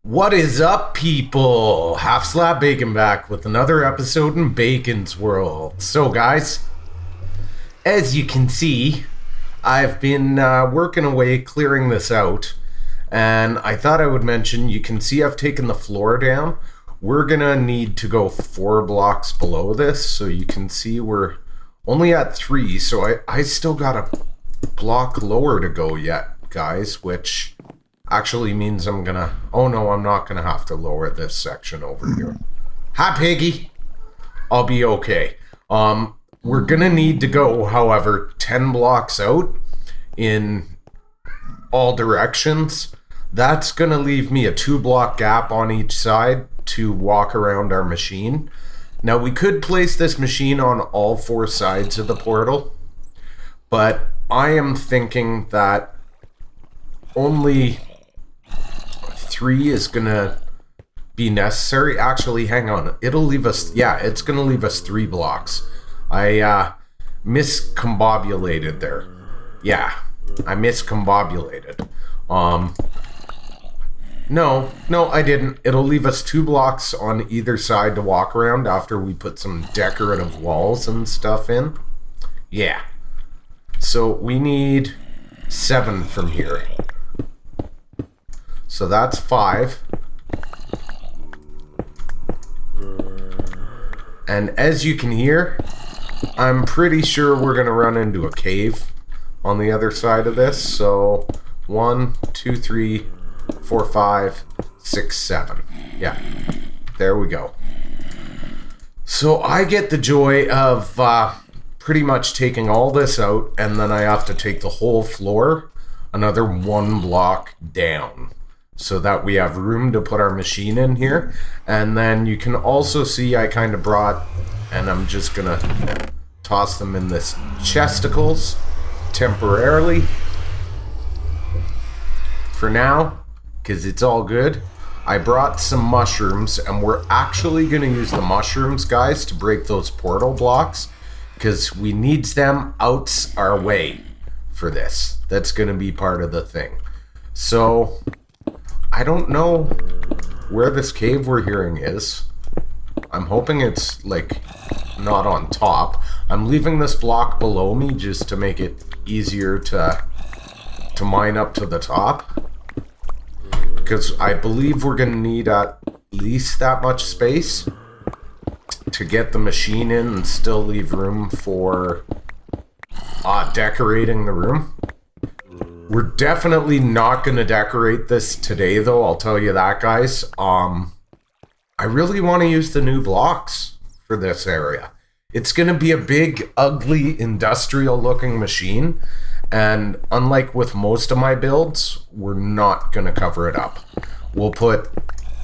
What is up, people? Half Slab Bacon back with another episode in Bacon's World. So, guys, as you can see, I've been working away clearing this out, and I thought I would mention, you can see I've taken the floor down. We're gonna need to go 4 blocks below this, so you can see we're only at 3, so I still got a block lower to go yet, guys, which actually means I'm gonna... Oh no, I'm not gonna have to lower this section over here. Hi, Piggy! I'll be okay. We're gonna need to go, however, 10 blocks out in all directions. That's gonna leave me a 2-block gap on each side to walk around our machine. Now, we could place this machine on all 4 sides of the portal, but I am thinking that only 3 is gonna be necessary. Actually, hang on. It'll leave us... Yeah, it's gonna leave us 3 blocks. I miscombobulated there. Yeah, I miscombobulated. No, I didn't. It'll leave us 2 blocks on either side to walk around after we put some decorative walls and stuff in. Yeah. So we need 7 from here. So that's 5. And as you can hear, I'm pretty sure we're going to run into a cave on the other side of this. So 1, 2, 3, 4, 5, 6, 7. Yeah, there we go. So I get the joy of pretty much taking all this out, and then I have to take the whole floor another 1 block down, so that we have room to put our machine in here. And then you can also see I kind of brought, and I'm just gonna toss them in this chesticles temporarily for now, because it's all good. I brought some mushrooms, and we're actually gonna use the mushrooms, guys, to break those portal blocks, because we needs them out our way for this. That's gonna be part of the thing. So I don't know where this cave we're hearing is. I'm hoping it's, like, not on top. I'm leaving this block below me just to make it easier to mine up to the top, because I believe we're going to need at least that much space to get the machine in and still leave room for decorating the room. We're definitely not going to decorate this today, though, I'll tell you that, guys. I really want to use the new blocks for this area. It's going to be a big, ugly, industrial-looking machine, and unlike with most of my builds, we're not going to cover it up. We'll put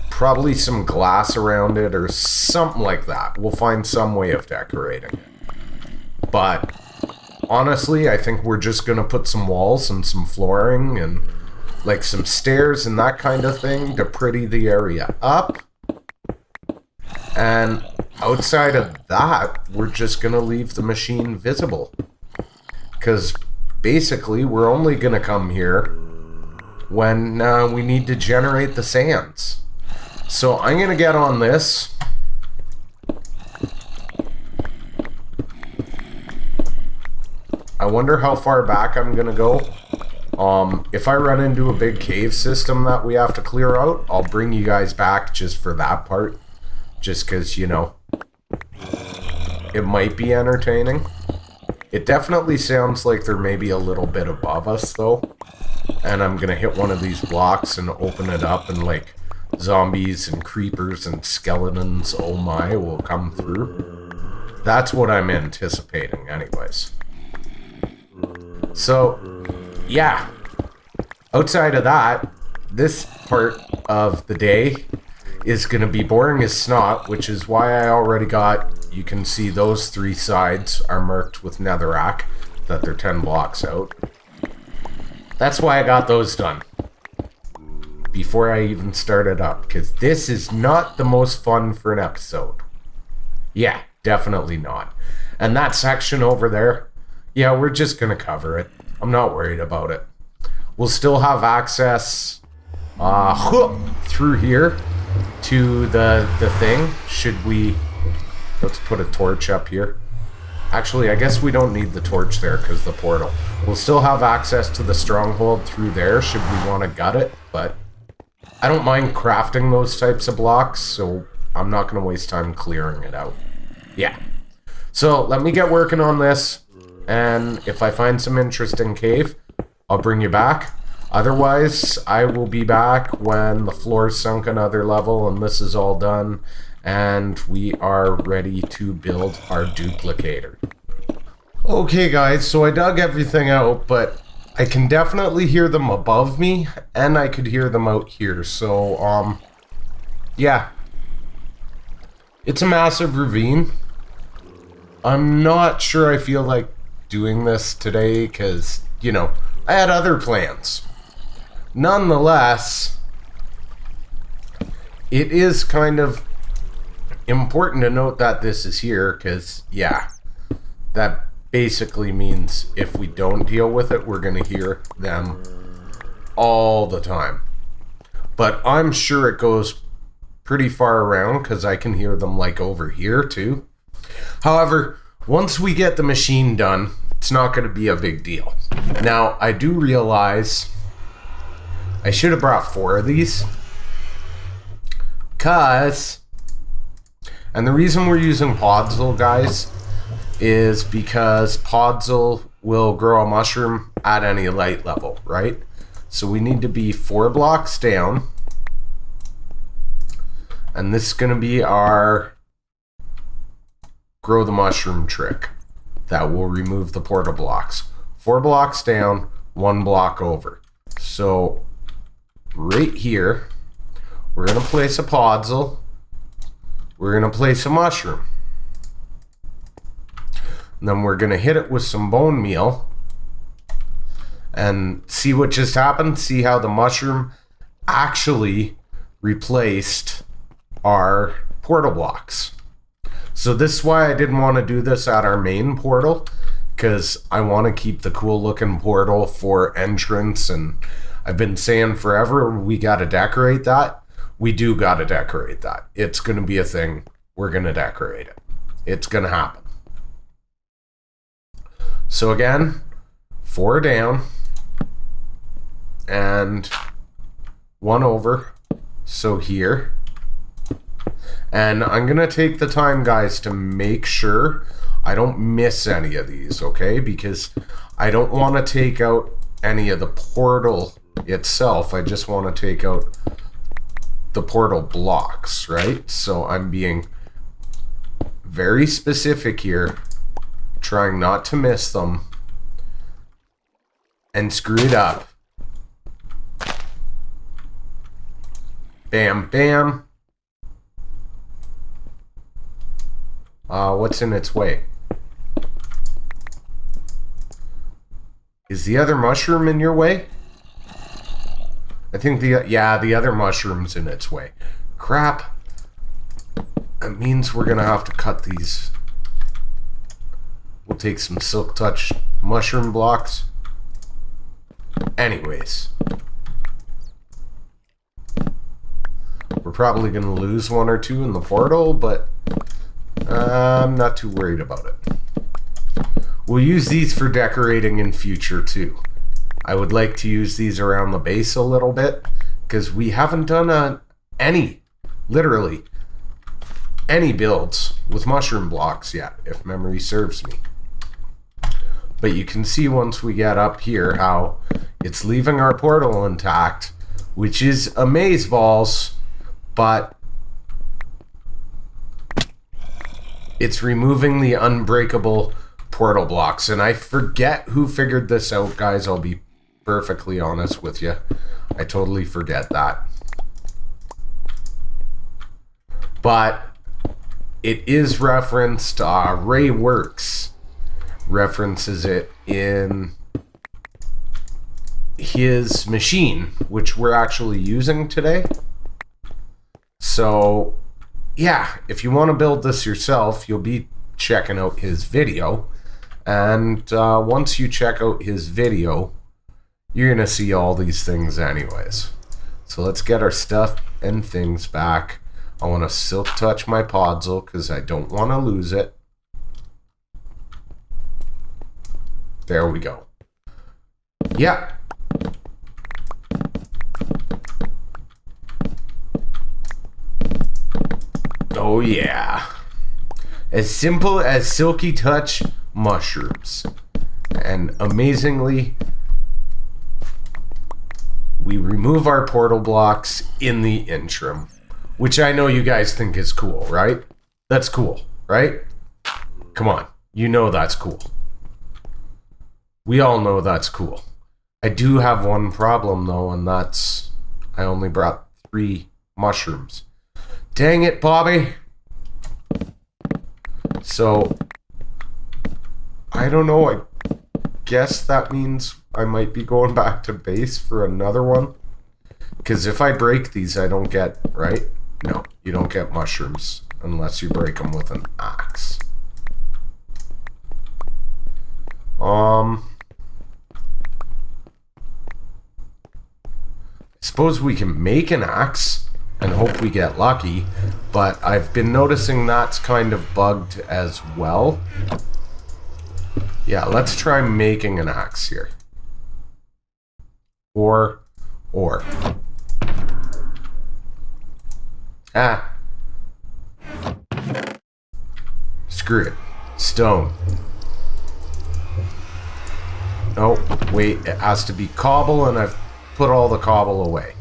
probably some glass around it or something like that. We'll find some way of decorating it. But honestly, I think we're just going to put some walls and some flooring and like some stairs and that kind of thing to pretty the area up. And outside of that, we're just going to leave the machine visible. Because basically, we're only going to come here when we need to generate the sands. So I'm going to get on this. I wonder how far back I'm going to go. If I run into a big cave system that we have to clear out, I'll bring you guys back just for that part. Just because, you know, it might be entertaining. It definitely sounds like they're maybe a little bit above us, though. And I'm going to hit one of these blocks and open it up, and, like, zombies and creepers and skeletons, oh my, will come through. That's what I'm anticipating, anyways. So, yeah. Outside of that, this part of the day is going to be boring as snot, which is why I already got, you can see those 3 sides are marked with netherrack, that they're 10 blocks out. That's why I got those done before I even started up, because this is not the most fun for an episode. Yeah, definitely not. And that section over there, yeah, we're just going to cover it. I'm not worried about it. We'll still have access through here to the thing. Should we... Let's put a torch up here. Actually, I guess we don't need the torch there because the portal. We'll still have access to the stronghold through there should we want to gut it, but I don't mind crafting those types of blocks, so I'm not going to waste time clearing it out. Yeah. So let me get working on this, and if I find some interesting cave, I'll bring you back. Otherwise, I will be back when the floor's sunk another level and this is all done, and we are ready to build our duplicator. Okay guys, so I dug everything out, but I can definitely hear them above me, and I could hear them out here, so, yeah. It's a massive ravine. I'm not sure I feel like doing this today, because, you know, I had other plans. Nonetheless, it is kind of important to note that this is here, because, yeah, that basically means if we don't deal with it, we're going to hear them all the time. But I'm sure it goes pretty far around, because I can hear them, like, over here, too. However, once we get the machine done, it's not going to be a big deal. Now, I do realize I should have brought 4 of these. And the reason we're using Podzol, guys, is because Podzol will grow a mushroom at any light level, right? So we need to be 4 blocks down. And this is going to be our grow the mushroom trick. That will remove the portal blocks. 4 blocks down, 1 block over. So right here, we're going to place a Podzol. We're going to place a mushroom. And then we're going to hit it with some bone meal. And see what just happened? See how the mushroom actually replaced our portal blocks. So this is why I didn't want to do this at our main portal, because I want to keep the cool looking portal for entrance, and I've been saying forever we got to decorate that. We do got to decorate that. It's going to be a thing. We're going to decorate it. It's going to happen. So again, 4 down and 1 over. So here. And I'm going to take the time, guys, to make sure I don't miss any of these, okay? Because I don't want to take out any of the portal itself. I just want to take out the portal blocks, right? So I'm being very specific here, trying not to miss them and screw it up. Bam, bam. What's in its way? Is the other mushroom in your way? I think the other mushroom's in its way. Crap. That means we're gonna have to cut these. We'll take some silk touch mushroom blocks. Anyways. We're probably gonna lose 1 or 2 in the portal, but I'm not too worried about it. We'll use these for decorating in future too. I would like to use these around the base a little bit, because we haven't done literally any builds with mushroom blocks yet, if memory serves me. But you can see once we get up here how it's leaving our portal intact, which is amazeballs, but it's removing the unbreakable portal blocks. And I forget who figured this out, guys. I'll be perfectly honest with you. I totally forget that. But it is referenced. Ray Works references it in his machine, which we're actually using today. So yeah, if you want to build this yourself, you'll be checking out his video. And once you check out his video, you're going to see all these things anyways. So let's get our stuff and things back. I want to silk touch my podzol because I don't want to lose it. There we go. Yeah. Oh yeah. As simple as silky touch mushrooms. And amazingly, we remove our portal blocks in the interim. Which I know you guys think is cool, right? That's cool, right? Come on. You know that's cool. We all know that's cool. I do have one problem though, and that's I only brought 3 mushrooms. Dang it, Bobby. So, I don't know. I guess that means I might be going back to base for another one. Because if I break these, I don't get, right? No, you don't get mushrooms unless you break them with an axe. I suppose we can make an axe and hope we get lucky, but I've been noticing that's kind of bugged as well. Yeah, let's try making an axe here. Or. Ah. Screw it. Stone. Oh, wait, it has to be cobble, and I've put all the cobble away.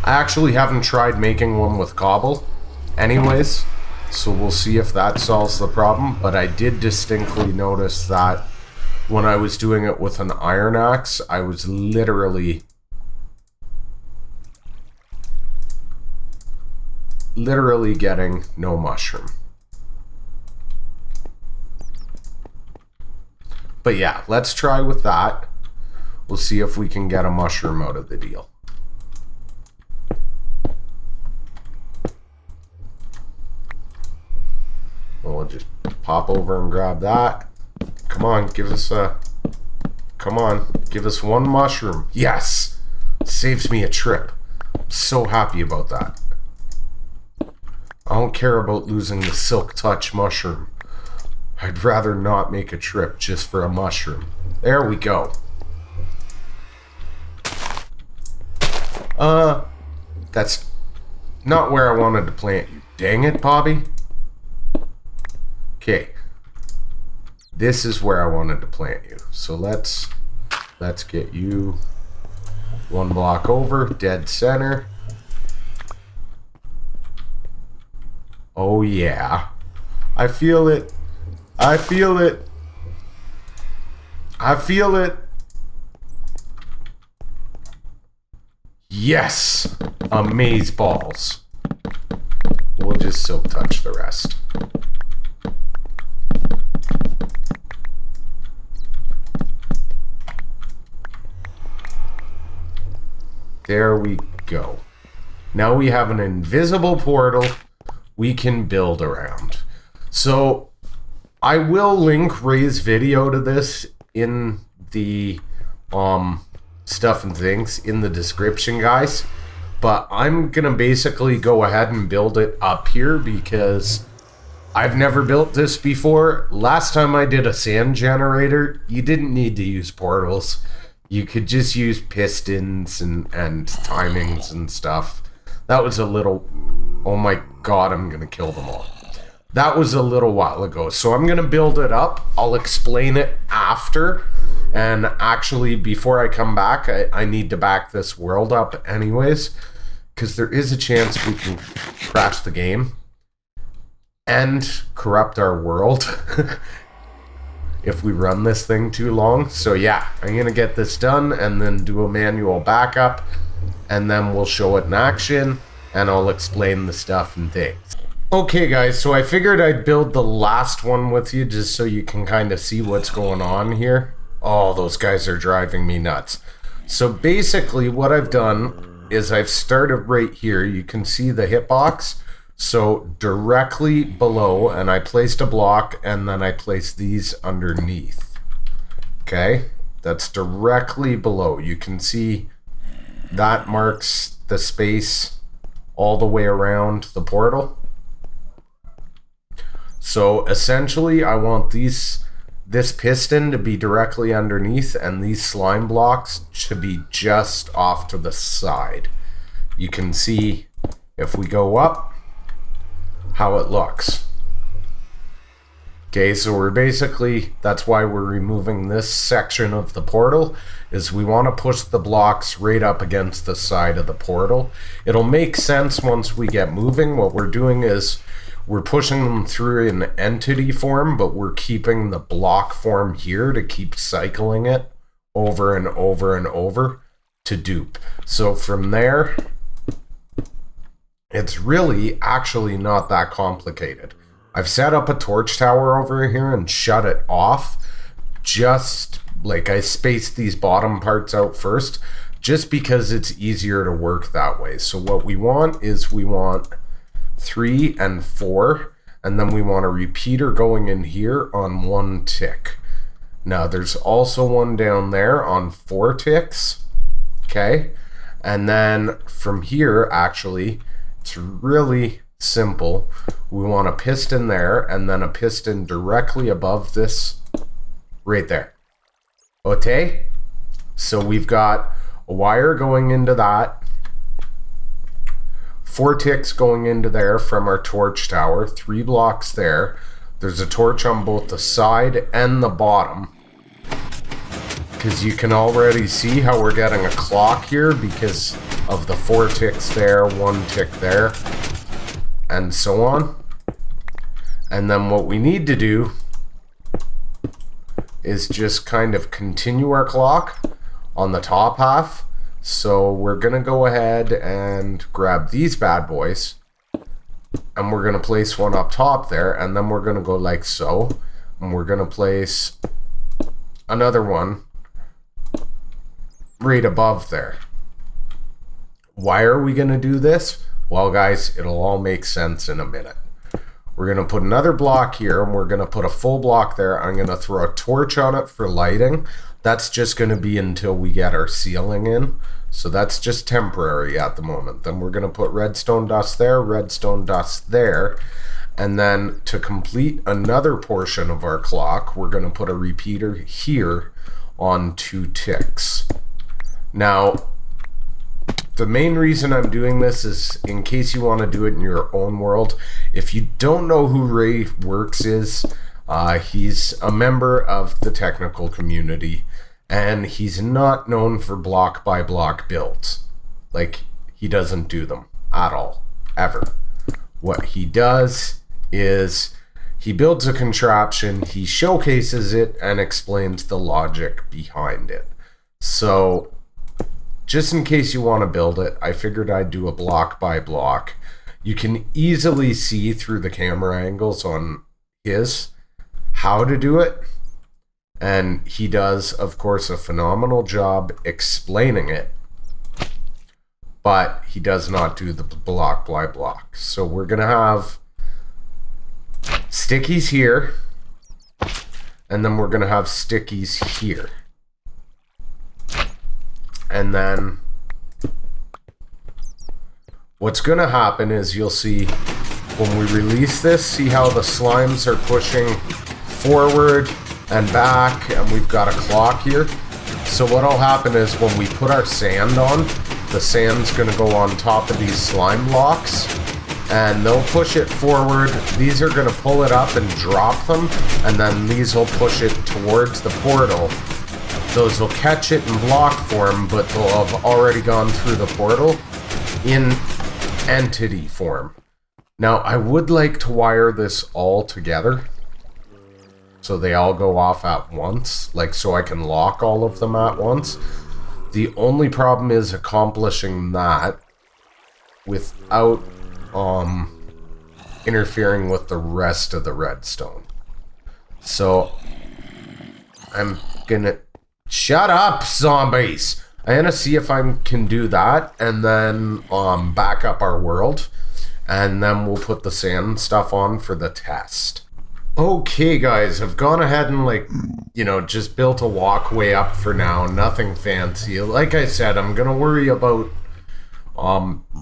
I actually haven't tried making one with cobble anyways, so we'll see if that solves the problem, but I did distinctly notice that when I was doing it with an iron axe, I was literally getting no mushroom. But yeah, let's try with that. We'll see if we can get a mushroom out of the deal. We'll just pop over and grab that. Come on, give us one mushroom. Yes! Saves me a trip. I'm so happy about that. I don't care about losing the silk touch mushroom. I'd rather not make a trip just for a mushroom. There we go. That's not where I wanted to plant you. Dang it, Bobby. Okay. This is where I wanted to plant you. So let's get you 1 block over, dead center. Oh yeah. I feel it. I feel it. I feel it. Yes! Amaze balls. We'll just silk touch the rest. There we go. Now we have an invisible portal we can build around. So I will link Ray's video to this in the stuff and things in the description, guys. But I'm gonna basically go ahead and build it up here because I've never built this before. Last time I did a sand generator, you didn't need to use portals. You could just use pistons and timings and stuff. That was a little... Oh my god, I'm gonna kill them all. That was a little while ago. So I'm gonna build it up. I'll explain it after. And actually, before I come back, I need to back this world up anyways. Because there is a chance we can crash the game. And corrupt our world. If we run this thing too long. So yeah, I'm gonna get this done and then do a manual backup, and then we'll show it in action and I'll explain the stuff and things. Okay guys, so I figured I'd build the last one with you just so you can kind of see what's going on here. Oh, those guys are driving me nuts. So basically what I've done is I've started right here. You can see the hitbox. So directly below, and I placed a block and then I placed these underneath. Okay, that's directly below. You can see that marks the space all the way around the portal. So essentially I want this piston to be directly underneath and these slime blocks to be just off to the side. You can see if we go up how it looks. Okay, so we're basically, that's why we're removing this section of the portal, is we want to push the blocks right up against the side of the portal. It'll make sense once we get moving. What we're doing is we're pushing them through an entity form, but we're keeping the block form here to keep cycling it over and over and over to dupe. So from there, it's really actually not that complicated. I've set up a torch tower over here and shut it off. Just like I spaced these bottom parts out first, just because it's easier to work that way. So what we want is we want 3 and 4, and then we want a repeater going in here on 1 tick. Now there's also one down there on 4 ticks. Okay, and then from here, actually, it's really simple. We want a piston there and then a piston directly above this right there. Okay, so we've got a wire going into that, 4 ticks going into there from our torch tower, 3 blocks there. There's a torch on both the side and the bottom, because you can already see how we're getting a clock here because of the 4 ticks there, 1 tick there, and so on. And then what we need to do is just kind of continue our clock on the top half. So we're gonna go ahead and grab these bad boys and we're gonna place one up top there, and then we're gonna go like so, and we're gonna place another one right above there. Why are we gonna do this? Well, guys, it'll all make sense in a minute. We're gonna put another block here and we're gonna put a full block there. I'm gonna throw a torch on it for lighting. That's just gonna be until we get our ceiling in. So that's just temporary at the moment. Then we're gonna put redstone dust there, redstone dust there. And then to complete another portion of our clock, we're gonna put a repeater here on 2 ticks. Now, the main reason I'm doing this is in case you want to do it in your own world. If you don't know who Ray Works is, he's a member of the technical community, and he's not known for block by block builds. Like, he doesn't do them at all, ever. What he does is he builds a contraption, he showcases it, and explains the logic behind it. So just in case you want to build it, I figured I'd do a block by block. You can easily see through the camera angles on his how to do it. And he does, of course, a phenomenal job explaining it. But he does not do the block by block. So we're going to have stickies here. And then we're going to have stickies here. And then what's going to happen is you'll see when we release this, see how the slimes are pushing forward and back, and we've got a clock here. So what'll happen is when we put our sand on, the sand's going to go on top of these slime blocks, and they'll push it forward. These are going to pull it up and drop them, and then these will push it towards the portal. Those will catch it in block form, but they'll have already gone through the portal in entity form. Now, I would like to wire this all together so they all go off at once, like so I can lock all of them at once. The only problem is accomplishing that without interfering with the rest of the redstone. So I'm gonna... Shut up, zombies! I'm gonna see if I can do that and then back up our world, and then we'll put the sand stuff on for the test. Okay, guys, I've gone ahead and, like, just built a walkway up for now. Nothing fancy. Like I said, I'm gonna worry about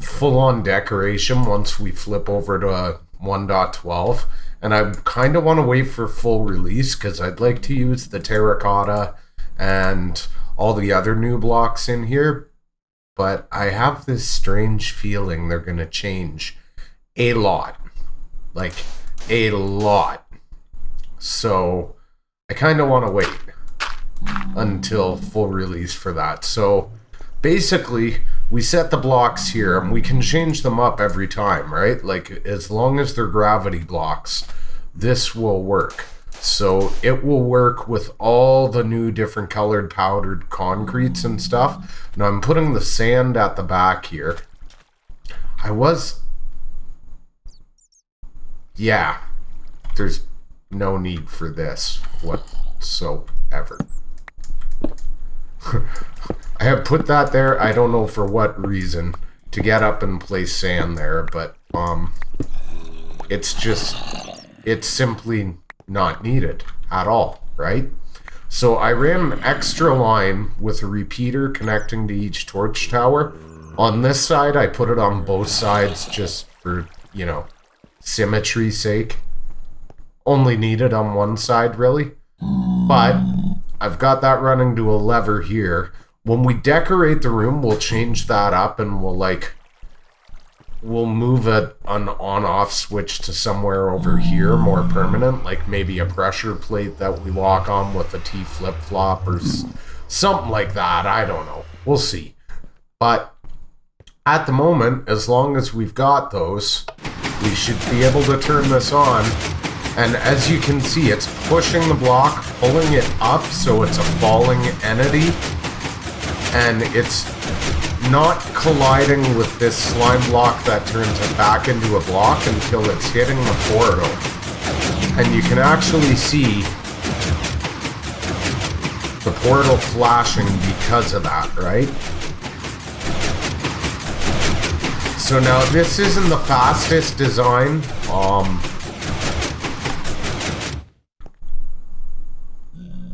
full-on decoration once we flip over to 1.12. And I kind of want to wait for full release because I'd like to use the terracotta and all the other new blocks in here. But I have this strange feeling they're gonna change a lot. Like, a lot. So I kind of want to wait until full release for that. So basically, we set the blocks here and we can change them up every time, right? Like, as long as they're gravity blocks, this will work. So it will work with all the new different colored powdered concretes and stuff. Now I'm putting the sand at the back here. Yeah, there's no need for this whatsoever. I have put that there, I don't know for what reason, to get up and place sand there, but it's simply not needed at all, right? So I ran an extra line with a repeater connecting to each torch tower. On this side, I put it on both sides just for, symmetry's sake. Only needed on one side, really. But I've got that running to a lever here. When we decorate the room, we'll change that up and we'll move an on-off switch to somewhere over here, more permanent, like maybe a pressure plate that we walk on with a T flip-flop or something like that. I don't know. We'll see. But at the moment, as long as we've got those, we should be able to turn this on. And as you can see, it's pushing the block, pulling it up so it's a falling entity. And it's not colliding with this slime block that turns it back into a block until it's hitting the portal. And you can actually see the portal flashing because of that, right? So now this isn't the fastest design.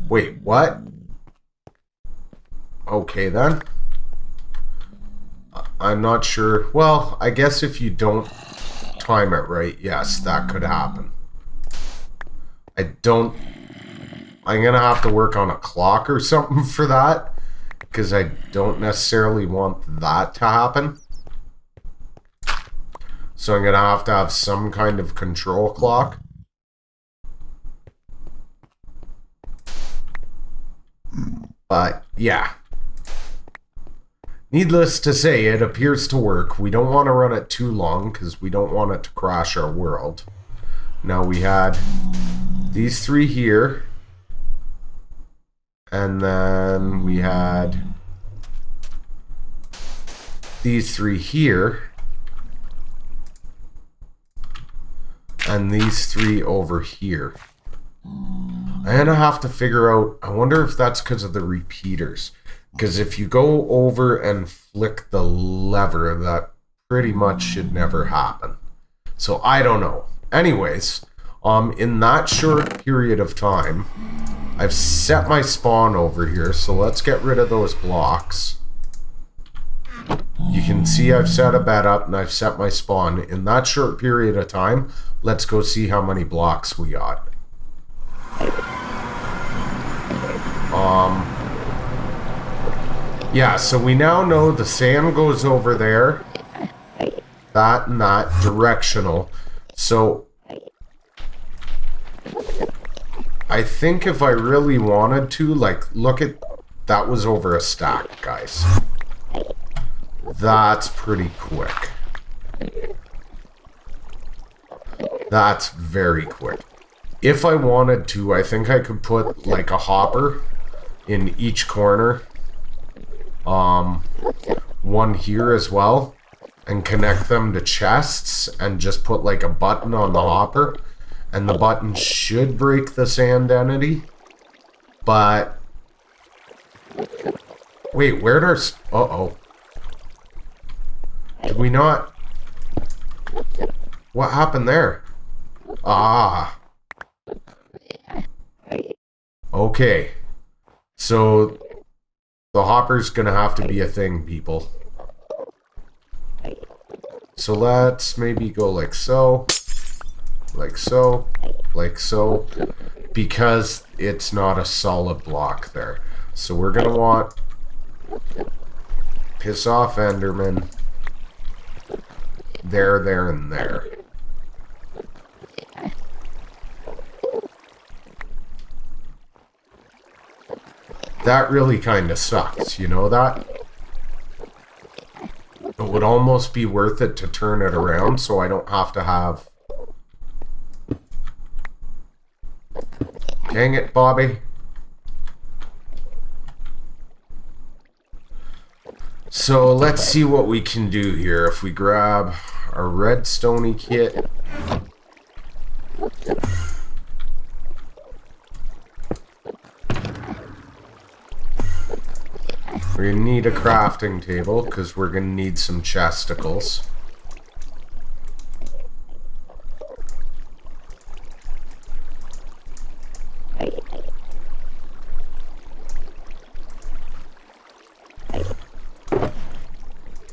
Wait, what? Okay then. I'm not sure. Well, I guess if you don't time it right, yes, that could happen. I'm gonna have to work on a clock or something for that, because I don't necessarily want that to happen. So I'm gonna have to have some kind of control clock. But yeah. Needless to say, it appears to work. We don't want to run it too long because we don't want it to crash our world. Now we had these three here. And then we had these three here. And these three over here. I'm gonna have to figure out, I wonder if that's because of the repeaters. Because if you go over and flick the lever, that pretty much should never happen. So I don't know. Anyways, in that short period of time, I've set my spawn over here. So let's get rid of those blocks. You can see I've set a bed up and I've set my spawn. In that short period of time, let's go see how many blocks we got. Yeah, so we now know the sand goes over there. That and that, directional. So I think if I really wanted to, like, look at, that was over a stack, guys. That's pretty quick. That's very quick. If I wanted to, I think I could put like a hopper in each corner. One here as well. And connect them to chests and just put like a button on the hopper. And the button should break the sand entity. But wait, where'd our... Uh-oh. Did we not... What happened there? Ah. Okay. So the hopper's gonna have to be a thing, people. So let's maybe go like so, like so, like so, because it's not a solid block there. So we're gonna want piss off Enderman there, there, and there. That really kind of sucks, you know that? It would almost be worth it to turn it around so I don't have to have... Dang it, Bobby. So let's see what we can do here. If we grab our redstone kit... We're going to need a crafting table because we're going to need some chesticles.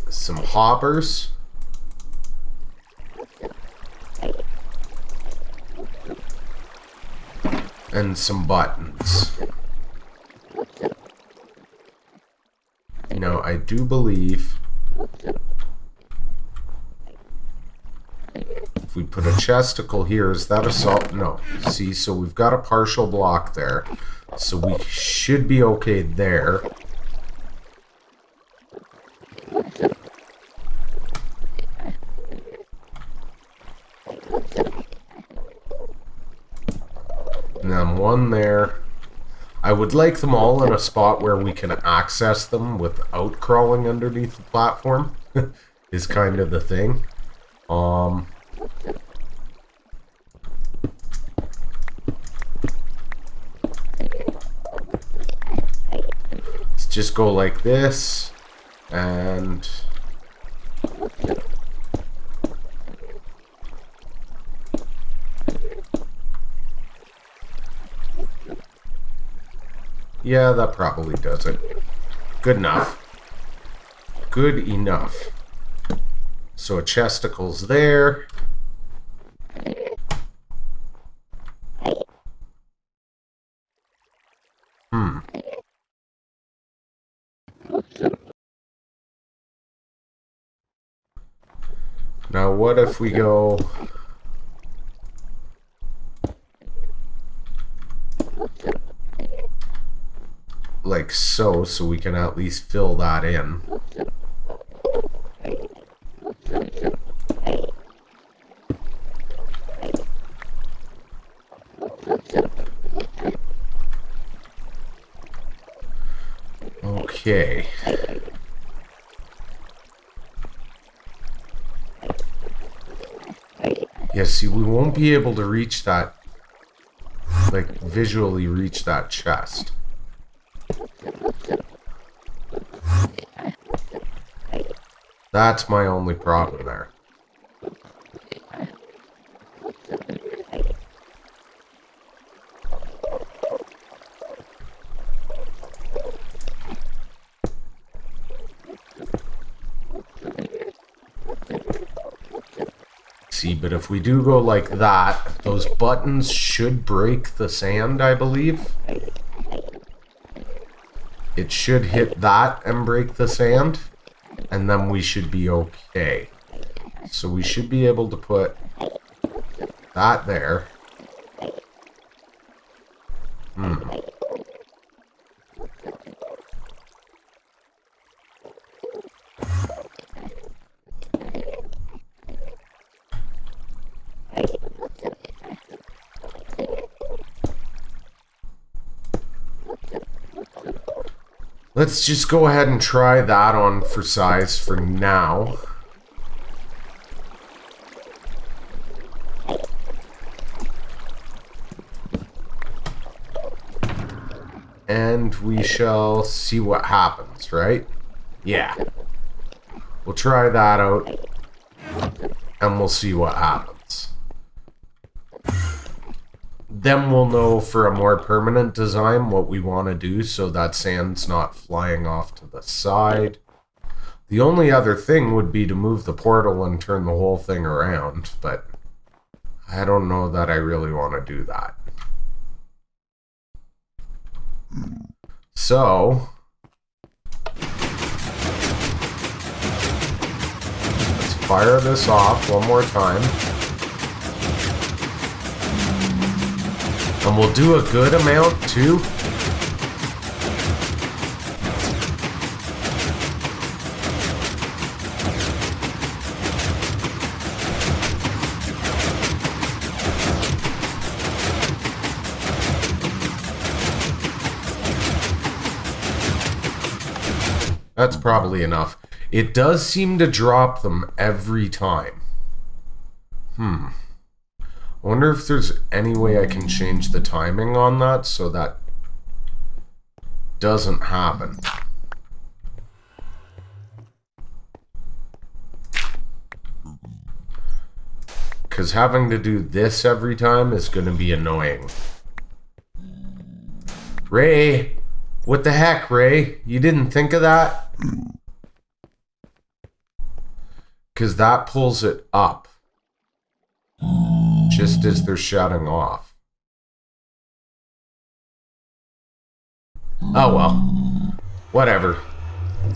Some hoppers. And some buttons. Now, I do believe if we put a chesticle here, is that a salt? No. See, so we've got a partial block there. So we should be okay there. And then one there. I would like them all in a spot where we can access them without crawling underneath the platform. Is kind of the thing. Let's just go like this. And... yeah, that probably does it. Good enough. Good enough. So a chesticle's there. Now what if we go... like so we can at least fill that in. Okay. Yeah, see, we won't be able to reach that, like, visually reach that chest. That's my only problem there. See, but if we do go like that, those buttons should break the sand, I believe. It should hit that and break the sand. And then we should be okay. So we should be able to put that there. Let's just go ahead and try that on for size for now. And we shall see what happens, right? Yeah. We'll try that out. And we'll see what happens. then we'll know for a more permanent design what we want to do so that sand's not flying off to the side. The only other thing would be to move the portal and turn the whole thing around, but I don't know that I really want to do that. So, let's fire this off one more time. And we'll do a good amount too. That's probably enough. It does seem to drop them every time. I wonder if there's any way I can change the timing on that so that doesn't happen. Because having to do this every time is going to be annoying. Ray! What the heck, Ray? You didn't think of that? Because that pulls it up. Just as they're shutting off. Oh well. Whatever.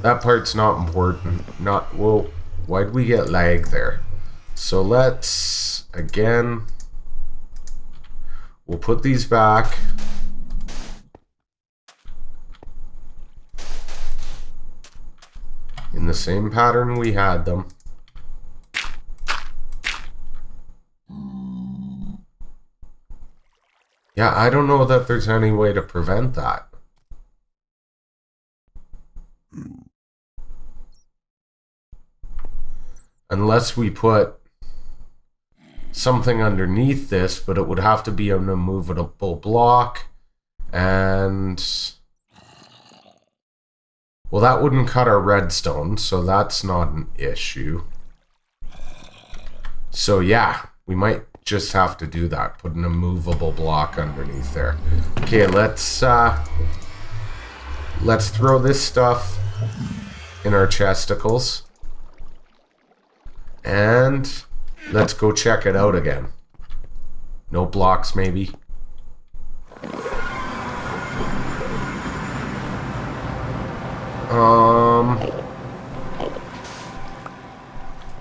That part's not important. Well, why'd we get lag there? So let's, again, we'll put these back. In the same pattern we had them. Yeah, I don't know that there's any way to prevent that. Unless we put something underneath this, but it would have to be an immovable block. And well, that wouldn't cut our redstone, so that's not an issue. So yeah, we might just have to do that. Put an immovable block underneath there. Okay, let's throw this stuff in our chesticles. And let's go check it out again. No blocks, maybe.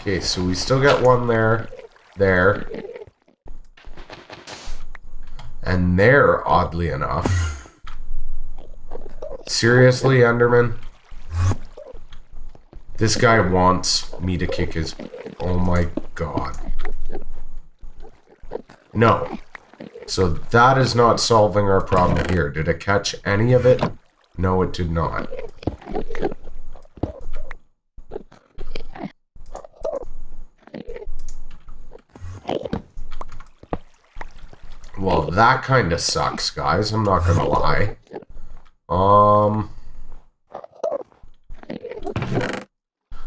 Okay, so we still got one there. And there, oddly enough. Seriously, Enderman? This guy wants me to kick his... Oh my god. No. So that is not solving our problem here. Did it catch any of it? No, it did not. Well, that kind of sucks, guys. I'm not gonna lie.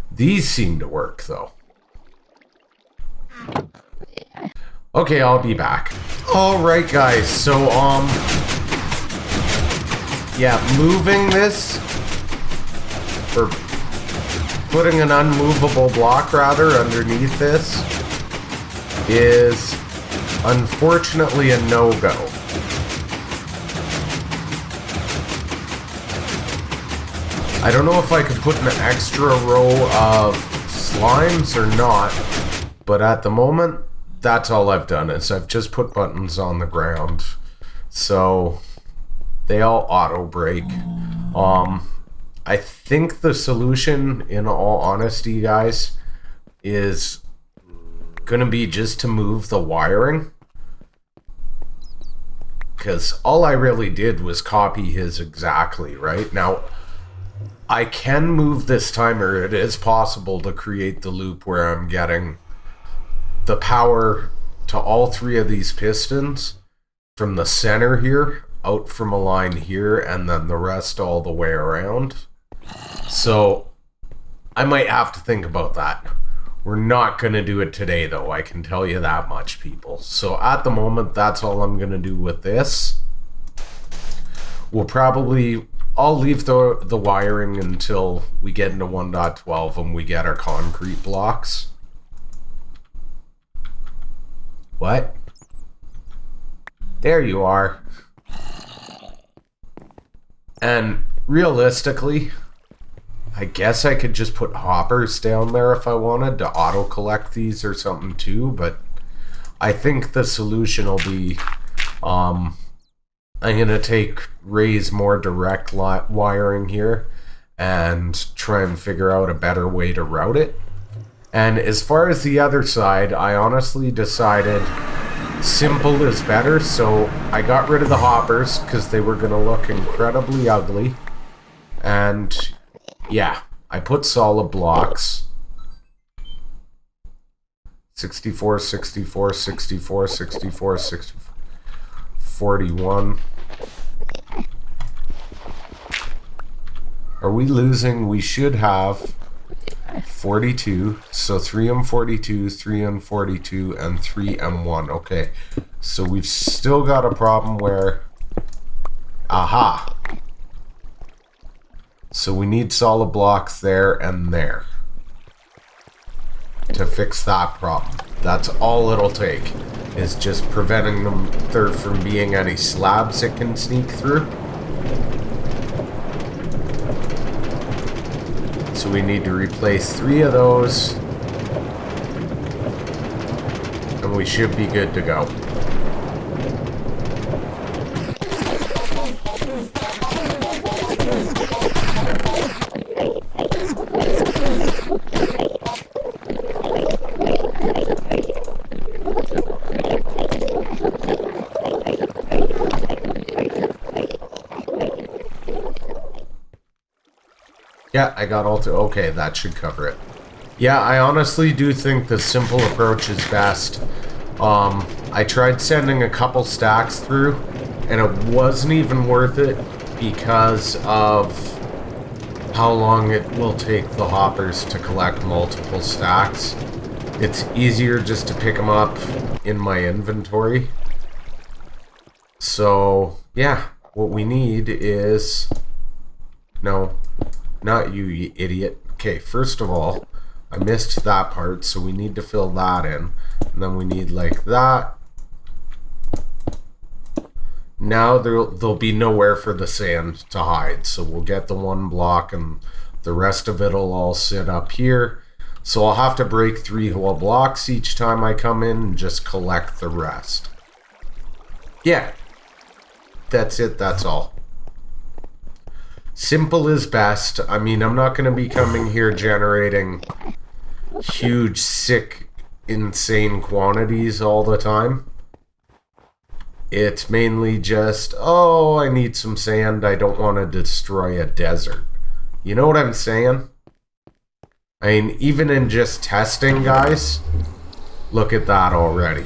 These seem to work, though. Okay, I'll be back. Alright, guys. So, yeah, moving this, or putting an unmovable block, rather, underneath this is unfortunately a no-go. I don't know if I could put an extra row of slimes or not, but at the moment, that's all I've done is I've just put buttons on the ground. So they all auto break. I think the solution, in all honesty, guys, is gonna be just to move the wiring. Because all I really did was copy his exactly, right? Now, I can move this timer. It is possible to create the loop where I'm getting the power to all three of these pistons from the center here, out from a line here, and then the rest all the way around. So I might have to think about that. We're not going to do it today, though. I can tell you that much, people. So at the moment, that's all I'm going to do with this. I'll leave the wiring until we get into 1.12 and we get our concrete blocks. What? There you are. And realistically, I guess I could just put hoppers down there if I wanted to auto-collect these or something too, but I think the solution will be, I'm going to raise more direct wiring here and try and figure out a better way to route it. And as far as the other side, I honestly decided simple is better, so I got rid of the hoppers because they were going to look incredibly ugly. And yeah, I put solid blocks. 64, 64, 64, 64, 64, 41. Are we losing? We should have 42. So 3M42, 3M42, and 3M1. Okay. So we've still got a problem where... Aha! So we need solid blocks there and there to fix that problem. That's all it'll take, is just preventing them there from being any slabs it can sneak through. So we need to replace 3 of those, and we should be good to go. Yeah, I got all to... Okay, that should cover it. Yeah, I honestly do think the simple approach is best. I tried sending a couple stacks through, and it wasn't even worth it because of how long it will take the hoppers to collect multiple stacks. It's easier just to pick them up in my inventory. So, yeah, what we need is... No... Not you, you idiot. Okay, first of all, I missed that part, so we need to fill that in. And then we need like that. Now there'll be nowhere for the sand to hide, so we'll get the 1 block and the rest of it'll all sit up here. So I'll have to break 3 whole blocks each time I come in and just collect the rest. Yeah, that's it, that's all. Simple is best. I mean, I'm not going to be coming here generating huge, sick, insane quantities all the time. It's mainly just, oh, I need some sand. I don't want to destroy a desert. You know what I'm saying? I mean, even in just testing, guys, look at that already.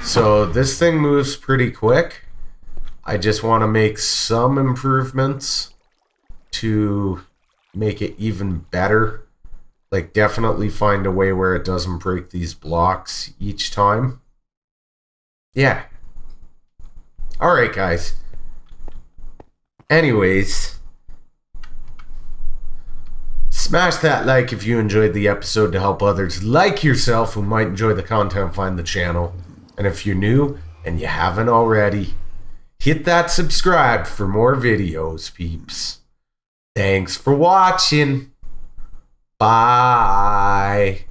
So this thing moves pretty quick. I just want to make some improvements to make it even better. Like, definitely find a way where it doesn't break these blocks each time. Yeah. Alright, guys. Anyways, smash that like if you enjoyed the episode to help others like yourself who might enjoy the content find the channel. And if you're new and you haven't already, hit that subscribe for more videos, peeps. Thanks for watching. Bye.